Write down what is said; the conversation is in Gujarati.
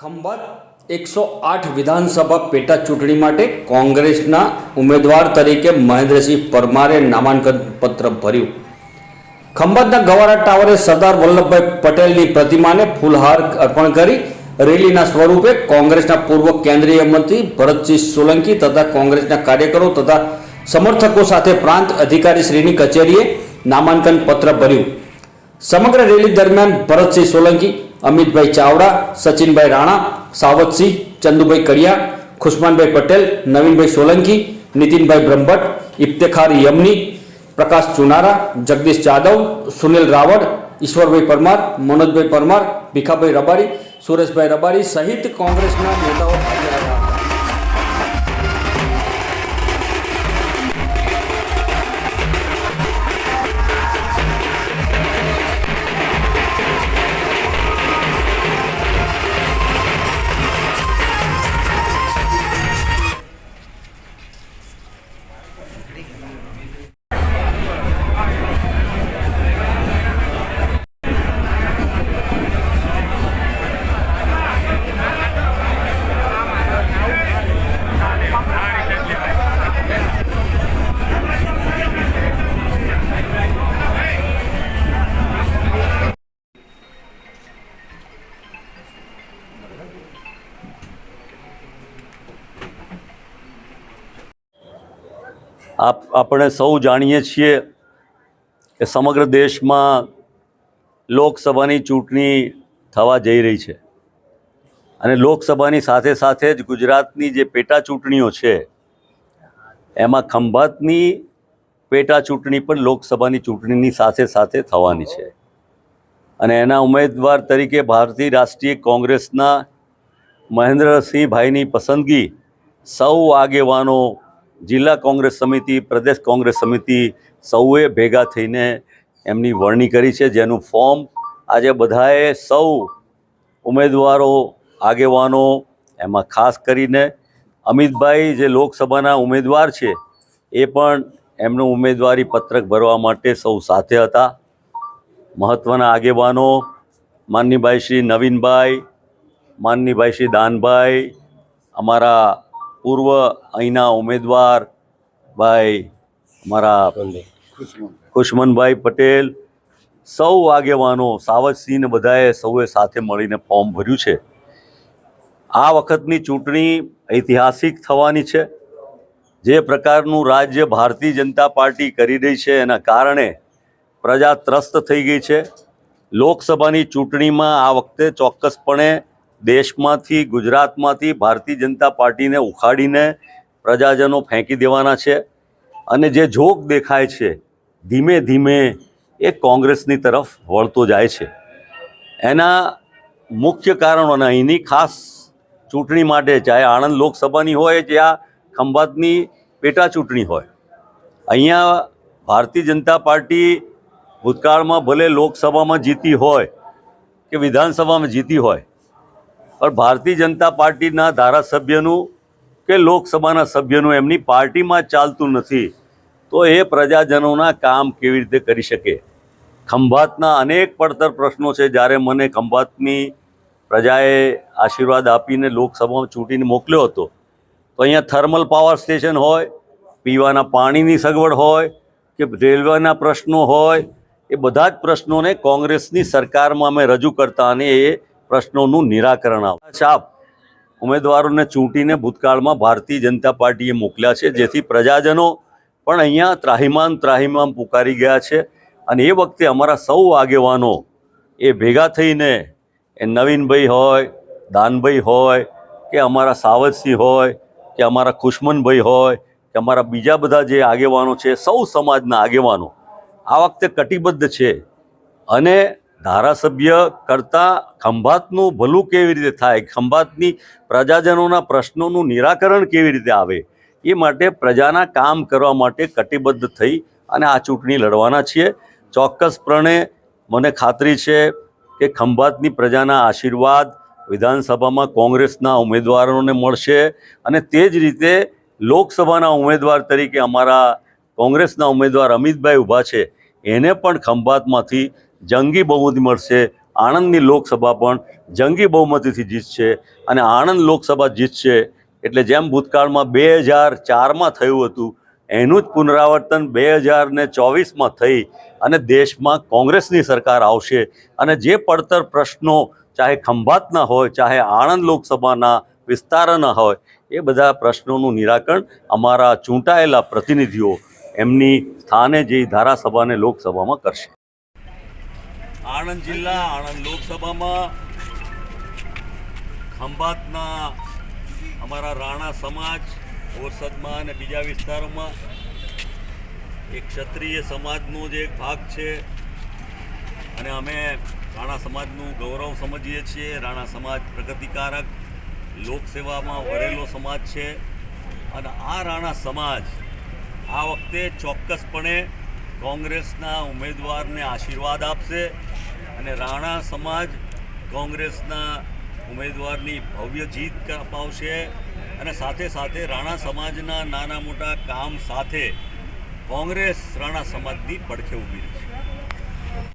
ખંભાત 108 વિધાનસભા પેટા ચૂંટણી માટે કોંગ્રેસના ઉમેદવાર તરીકે મહેન્દ્રસિંહ પરમારે નામાંકન પત્ર ભર્યું. ખંભાતના ગવારા ટાવરે સરદાર વલ્લભભાઈ પટેલની પ્રતિમાને ફૂલહાર અર્પણ કરી રેલીના સ્વરૂપે કોંગ્રેસના પૂર્વ કેન્દ્રીય મંત્રી ભરતસિંહ સોલંકી તથા કોંગ્રેસના કાર્યકરો તથા સમર્થકો સાથે પ્રાંત અધિકારીશ્રીની કચેરીએ નામાંકન પત્ર ભર્યું. સમગ્ર રેલી દરમિયાન ભરતસિંહ સોલંકી, અમિતભાઈ ચાવડા, સચિનભાઈ રાણા, સાવતસિંહ, ચંદુભાઈ કડિયા, ખુશમાનભાઈ પટેલ, નવીનભાઈ સોલંકી, નીતિનભાઈ બ્રહ્મભટ્ટ, ઇફ્તેખાર યમની, પ્રકાશ ચુનારા, જગદીશ જાદવ, સુનિલ રાવડ, ઈશ્વરભાઈ પરમાર, મનોજભાઈ પરમાર, ભીખાભાઈ રબારી, સુરેશભાઈ રબારી સહિત કોંગ્રેસના નેતાઓ હાજર રહ્યા. આપણે સૌ જાણીએ છીએ કે સમગ્ર દેશમાં લોકસભાની ચૂંટણી થવા જઈ રહી છે અને લોકસભાની સાથે સાથે જ ગુજરાતની જે પેટા ચૂંટણીઓ છે એમાં ખંભાતની પેટા ચૂંટણી પણ લોકસભાની ચૂંટણીની સાથે સાથે થવાની છે અને એના ઉમેદવાર તરીકે ભારતીય રાષ્ટ્રીય કોંગ્રેસના મહેન્દ્રસિંહભાઈની પસંદગી સૌ આગેવાનો, જિલ્લા કોંગ્રેસ સમિતિ, પ્રદેશ કોંગ્રેસ સમિતિ સૌએ ભેગા થઈને એમની વરણી કરી છે, જેનું ફોર્મ આજે બધાએ સૌ ઉમેદવારો, આગેવાનો, એમાં ખાસ કરીને અમિતભાઈ જે લોકસભાના ઉમેદવાર છે એ પણ એમનું ઉમેદવારી પત્રક ભરવા માટે સૌ સાથે હતા. મહત્ત્વના આગેવાનો માનનીભાઈ શ્રી નવીનભાઈ, માનનીભાઈ શ્રી દાનભાઈ, અમારા પૂર્વ અહીંના ઉમેદવાર ભાઈ અમારા ખુશમનભાઈ પટેલ, સૌ આગેવાનો, સાવતસિંહને બધાએ સૌએ સાથે મળીને ફોર્મ ભર્યું છે. આ વખતની ચૂંટણી ઐતિહાસિક થવાની છે. જે પ્રકારનું રાજ્ય ભારતીય જનતા પાર્ટી કરી રહી છે એના કારણે પ્રજા ત્રસ્ત થઈ ગઈ છે. લોકસભાની ચૂંટણીમાં આ વખતે ચોક્કસપણે દેશમાંથી, ગુજરાતમાંથી ભારતીય જનતા પાર્ટીને ઉખાડીને પ્રજાજનો ફેંકી દેવાના છે અને જે ઝોક દેખાય છે ધીમે ધીમે એ કોંગ્રેસની તરફ વળતો જાય છે. એના મુખ્ય કારણો અને અહીંની ખાસ ચૂંટણી માટે, ચાહે આણંદ લોકસભાની હોય યા ખંભાતની પેટા ચૂંટણી હોય, અહીંયા ભારતીય જનતા પાર્ટી ભૂતકાળમાં ભલે લોકસભામાં જીતી હોય કે વિધાનસભામાં જીતી હોય, પણ ભારતીય જનતા પાર્ટીના ધારાસભ્યનું કે લોકસભાના સભ્યનું એમની પાર્ટીમાં ચાલતું નથી, તો એ પ્રજાજનોના કામ કેવી રીતે કરી શકે? ખંભાતના અનેક પડતર પ્રશ્નો છે. જ્યારે મને ખંભાતની પ્રજાએ આશીર્વાદ આપીને લોકસભામાં ચૂંટીને મોકલ્યો હતો તો અહીંયા થર્મલ પાવર સ્ટેશન હોય, પીવાના પાણીની સગવડ હોય કે રેલવેના પ્રશ્નો હોય, એ બધા જ પ્રશ્નોને કોંગ્રેસની સરકારમાં અમે રજૂ કરતા અને એ પ્રશ્નોનું નિરાકરણ આવે. છાપ ઉમેદવારોને ચૂંટીને ભૂતકાળમાં ભારતીય જનતા પાર્ટીએ મોકલ્યા છે, જેથી પ્રજાજનો પણ અહીંયા ત્રાહિમામ પુકારી ગયા છે અને એ વખતે અમારા સૌ આગેવાનો એ ભેગા થઈને એ નવીનભાઈ હોય, દાનભાઈ હોય કે અમારા સાવતસિંહ હોય કે અમારા ખુશમનભાઈ હોય કે અમારા બીજા બધા જે આગેવાનો છે, સૌ સમાજના આગેવાનો આ વખતે કટિબદ્ધ છે અને ધારાસભ્ય કરતાં ખંભાતનું ભલું કેવી રીતે થાય, ખંભાતની પ્રજાજનોના પ્રશ્નોનું નિરાકરણ કેવી રીતે આવે, એ માટે પ્રજાના કામ કરવા માટે કટિબદ્ધ થઈ અને આ ચૂંટણી લડવાના છીએ. ચોક્કસપણે મને ખાતરી છે કે ખંભાતની પ્રજાના આશીર્વાદ વિધાનસભામાં કોંગ્રેસના ઉમેદવારોને મળશે અને તે જ રીતે લોકસભાના ઉમેદવાર તરીકે અમારા કોંગ્રેસના ઉમેદવાર અમિતભાઈ ઊભા છે, એને પણ ખંભાતમાંથી જંગી બહુમતી મળશે. આણંદની લોકસભા પણ જંગી બહુમતીથી જીતશે અને આણંદ લોકસભા જીતશે એટલે જેમ ભૂતકાળમાં 2004માં થયું હતું એનું જ પુનરાવર્તન 2024માં થઈ અને દેશમાં કોંગ્રેસની સરકાર આવશે અને જે પડતર પ્રશ્નો ચાહે ખંભાતના હોય ચાહે આણંદ લોકસભાના વિસ્તારના હોય એ બધા પ્રશ્નોનું નિરાકરણ અમારા ચૂંટાયેલા પ્રતિનિધિઓ એમની સ્થાને જે ધારાસભાને લોકસભામાં કરશે. આણંદ જિલ્લા આણંદ લોકસભામાં ખંભાતના અમારા રાણા સમાજ બોરસદમાં અને બીજા વિસ્તારોમાં એક ક્ષત્રિય સમાજનો જ એક ભાગ છે અને અમે રાણા સમાજનું ગૌરવ સમજીએ છીએ. રાણા સમાજ પ્રગતિકારક લોકસેવામાં વરેલો સમાજ છે અને આ રાણા સમાજ આ વખતે ચોક્કસપણે કોંગ્રેસના ઉમેદવારને આશીર્વાદ આપશે અને રાણા સમાજ કોંગ્રેસના ઉમેદવારની ભવ્ય જીત અપાવશે અને સાથે સાથે રાણા સમાજના નાના મોટા કામ સાથે કોંગ્રેસ રાણા સમાજની પડખે ઊભી રહેશે.